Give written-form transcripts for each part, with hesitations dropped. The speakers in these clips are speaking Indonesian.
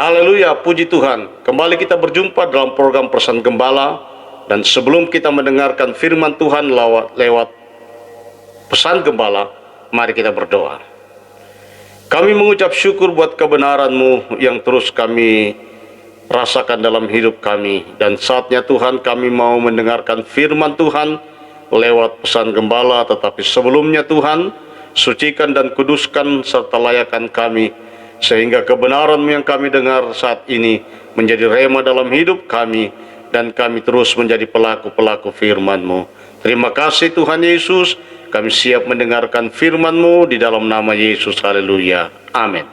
Haleluya, puji Tuhan. Kembali kita berjumpa dalam program Pesan Gembala. Dan sebelum kita mendengarkan firman Tuhan lewat Pesan Gembala, mari kita berdoa. Kami mengucap syukur buat kebenaran-Mu yang terus kami rasakan dalam hidup kami. Dan saatnya Tuhan, kami mau mendengarkan firman Tuhan lewat Pesan Gembala. Tetapi sebelumnya Tuhan, sucikan dan kuduskan serta layakan kami, sehingga kebenaran-Mu yang kami dengar saat ini menjadi rema dalam hidup kami, dan kami terus menjadi pelaku-pelaku firman-Mu. Terima kasih Tuhan Yesus, kami siap mendengarkan firman-Mu di dalam nama Yesus. Haleluya, amin.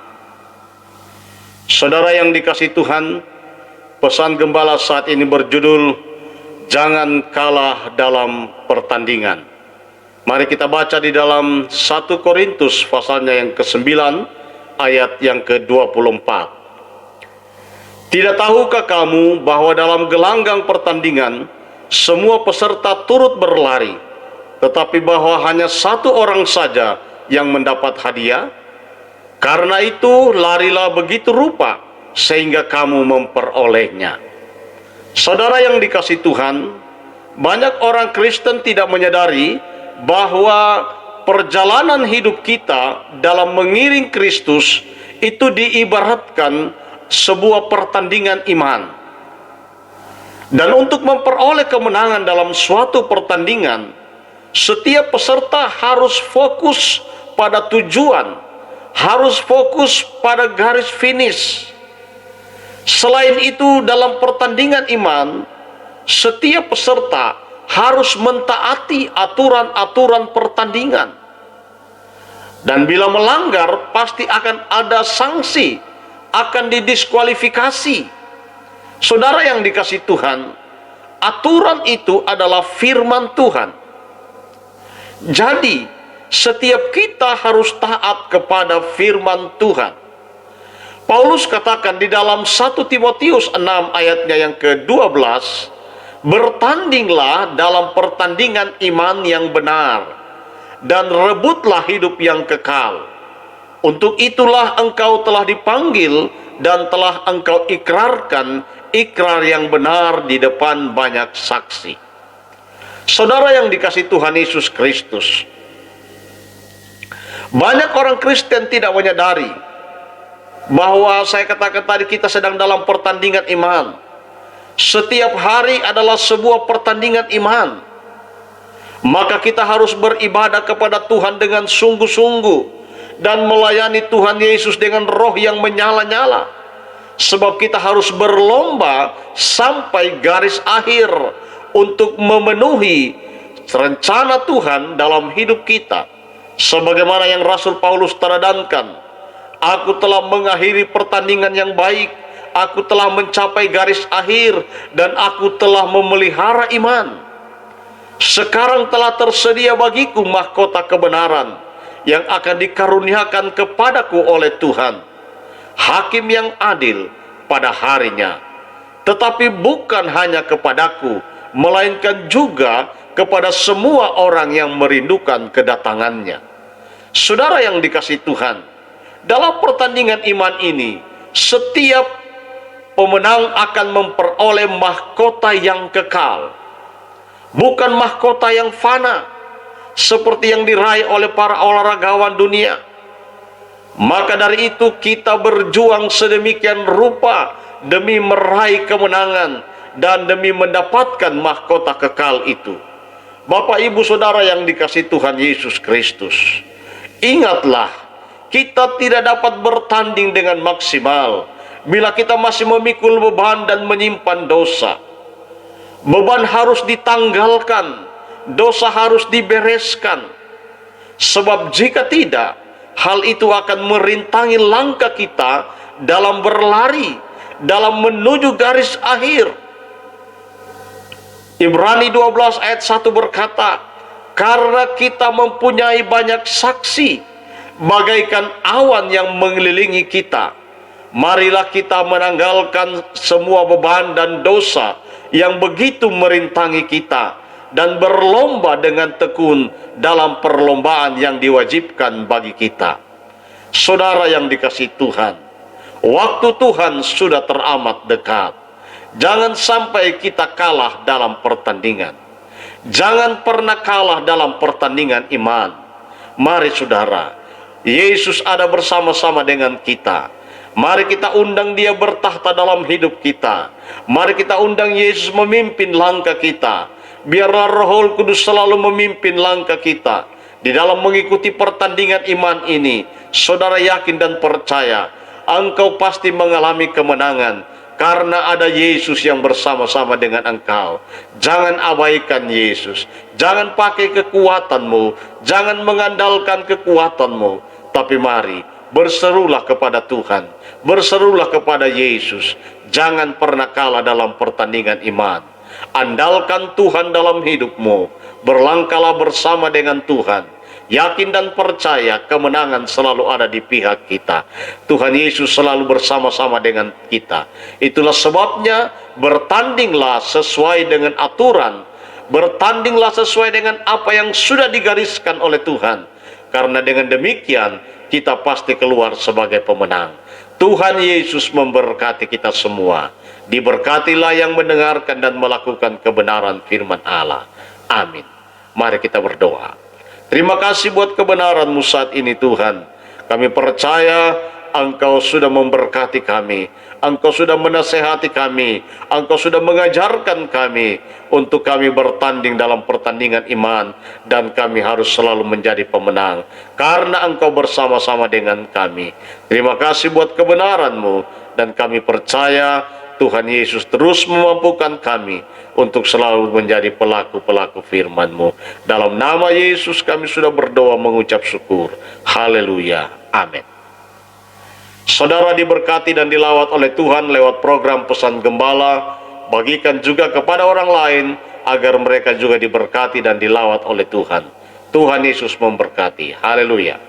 Saudara yang dikasihi Tuhan, Pesan Gembala saat ini berjudul Jangan Kalah Dalam Pertandingan. Mari kita baca di dalam 1 Korintus pasalnya yang ke-9 ayat yang ke-24. Tidak tahukah kamu bahwa dalam gelanggang pertandingan semua peserta turut berlari, tetapi bahwa hanya satu orang saja yang mendapat hadiah? Karena itu larilah begitu rupa sehingga kamu memperolehnya. Saudara yang dikasihi Tuhan, banyak orang Kristen tidak menyadari bahwa perjalanan hidup kita dalam mengiring Kristus itu diibaratkan sebuah pertandingan iman. Dan untuk memperoleh kemenangan dalam suatu pertandingan, setiap peserta harus fokus pada tujuan, harus fokus pada garis finish. Selain itu, dalam pertandingan iman, setiap peserta harus mentaati aturan-aturan pertandingan. Dan bila melanggar, pasti akan ada sanksi, akan didiskualifikasi. Saudara yang dikasihi Tuhan, aturan itu adalah firman Tuhan. Jadi, setiap kita harus taat kepada firman Tuhan. Paulus katakan di dalam 1 Timotius 6 ayatnya yang ke-12, bertandinglah dalam pertandingan iman yang benar, dan rebutlah hidup yang kekal. Untuk itulah engkau telah dipanggil, dan telah engkau ikrarkan ikrar yang benar di depan banyak saksi. Saudara yang dikasihi Tuhan Yesus Kristus, banyak orang Kristen tidak menyadari bahwa saya katakan tadi, kita sedang dalam pertandingan iman. Setiap hari adalah sebuah pertandingan iman. Maka kita harus beribadah kepada Tuhan dengan sungguh-sungguh, dan melayani Tuhan Yesus dengan roh yang menyala-nyala. Sebab kita harus berlomba sampai garis akhir untuk memenuhi rencana Tuhan dalam hidup kita. Sebagaimana yang Rasul Paulus teladankan, aku telah mengakhiri pertandingan yang baik, aku telah mencapai garis akhir, dan aku telah memelihara iman. Sekarang telah tersedia bagiku mahkota kebenaran yang akan dikaruniakan kepadaku oleh Tuhan, hakim yang adil pada harinya. Tetapi bukan hanya kepadaku, melainkan juga kepada semua orang yang merindukan kedatangannya. Saudara yang dikasihi Tuhan, dalam pertandingan iman ini, setiap pemenang akan memperoleh mahkota yang kekal, bukan mahkota yang fana seperti yang diraih oleh para olahragawan dunia. Maka dari itu kita berjuang sedemikian rupa demi meraih kemenangan dan demi mendapatkan mahkota kekal itu. Bapak, Ibu, Saudara yang dikasihi Tuhan Yesus Kristus, ingatlah, kita tidak dapat bertanding dengan maksimal bila kita masih memikul beban dan menyimpan dosa. Beban harus ditanggalkan, dosa harus dibereskan. Sebab jika tidak, hal itu akan merintangi langkah kita dalam berlari, dalam menuju garis akhir. Ibrani 12 ayat 1 berkata, karena kita mempunyai banyak saksi, bagaikan awan yang mengelilingi kita, marilah kita menanggalkan semua beban dan dosa yang begitu merintangi kita, dan berlomba dengan tekun dalam perlombaan yang diwajibkan bagi kita. Saudara yang dikasihi Tuhan, Waktu Tuhan sudah teramat dekat. Jangan sampai kita kalah dalam pertandingan. Jangan pernah kalah dalam pertandingan iman. Mari saudara, Yesus ada bersama-sama dengan kita. Mari kita undang Dia bertahta dalam hidup kita. Mari kita undang Yesus memimpin langkah kita. Biarlah Roh Kudus selalu memimpin langkah kita. Di dalam mengikuti pertandingan iman ini, saudara yakin dan percaya, engkau pasti mengalami kemenangan, karena ada Yesus yang bersama-sama dengan engkau. Jangan abaikan Yesus. Jangan pakai kekuatanmu. Jangan mengandalkan kekuatanmu. Tapi mari, berserulah kepada Tuhan. Berserulah kepada Yesus. Jangan pernah kalah dalam pertandingan iman. Andalkan Tuhan dalam hidupmu. Berlangkahlah bersama dengan Tuhan. Yakin dan percaya kemenangan selalu ada di pihak kita. Tuhan Yesus selalu bersama-sama dengan kita. Itulah sebabnya bertandinglah sesuai dengan aturan. Bertandinglah sesuai dengan apa yang sudah digariskan oleh Tuhan. Karena dengan demikian kita pasti keluar sebagai pemenang. Tuhan Yesus memberkati kita semua. Diberkatilah yang mendengarkan dan melakukan kebenaran firman Allah. Amin. Mari kita berdoa. Terima kasih buat kebenaran-Mu saat ini Tuhan. Kami percaya Engkau sudah memberkati kami. Engkau sudah menasehati kami. Engkau sudah mengajarkan kami untuk kami bertanding dalam pertandingan iman. Dan kami harus selalu menjadi pemenang. Karena Engkau bersama-sama dengan kami. Terima kasih buat kebenaran-Mu. Dan kami percaya Tuhan Yesus terus memampukan kami untuk selalu menjadi pelaku-pelaku firman-Mu. Dalam nama Yesus kami sudah berdoa mengucap syukur. Haleluya. Amin. Saudara diberkati dan dilawat oleh Tuhan lewat program Pesan Gembala. Bagikan juga kepada orang lain agar mereka juga diberkati dan dilawat oleh Tuhan. Tuhan Yesus memberkati. Haleluya.